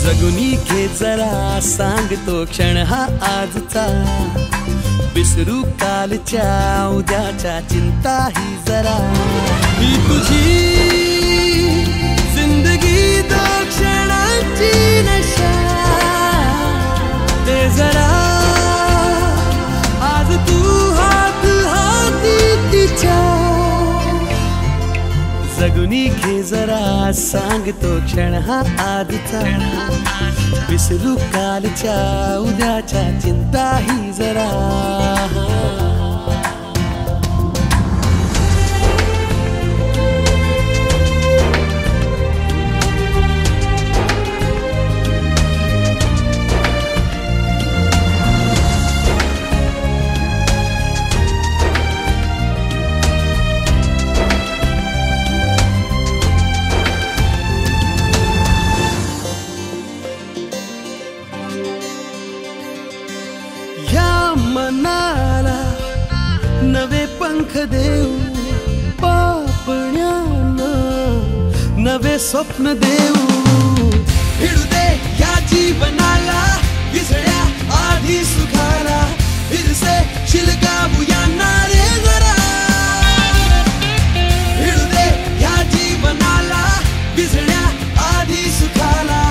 जगुनी घे जरा सांगतो क्षण हा आजचा, विसरू कालच्या उद्याच्या चिंता ही जरा। ही तुझी जिंदगी दो क्षणाची नशा, ते जरा आज तू हात हाती तिच्या। जगुनी घे जरा सांगतो क्षण हा आजचा, विसरू कालच्या उद्याच्या चिंता ही जरा। मनाला नवे पंख देऊ, पापण्यानं नवे स्वप्न देऊ। भिडू दे या जीवनाला विसळ्या आधी सुखाला, फिरसे शिलगावूया नारे जरा। भिडू दे या जीवनाला विसळ्या आधी सुखाला,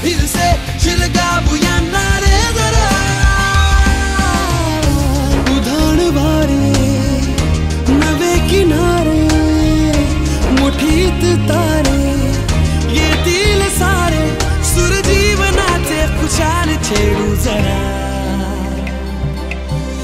फिरसे शिलगावूया नारे जरा। मुठीत तारे येतील सारे, सुर जीवनाचे खुशाल छेडू जरा।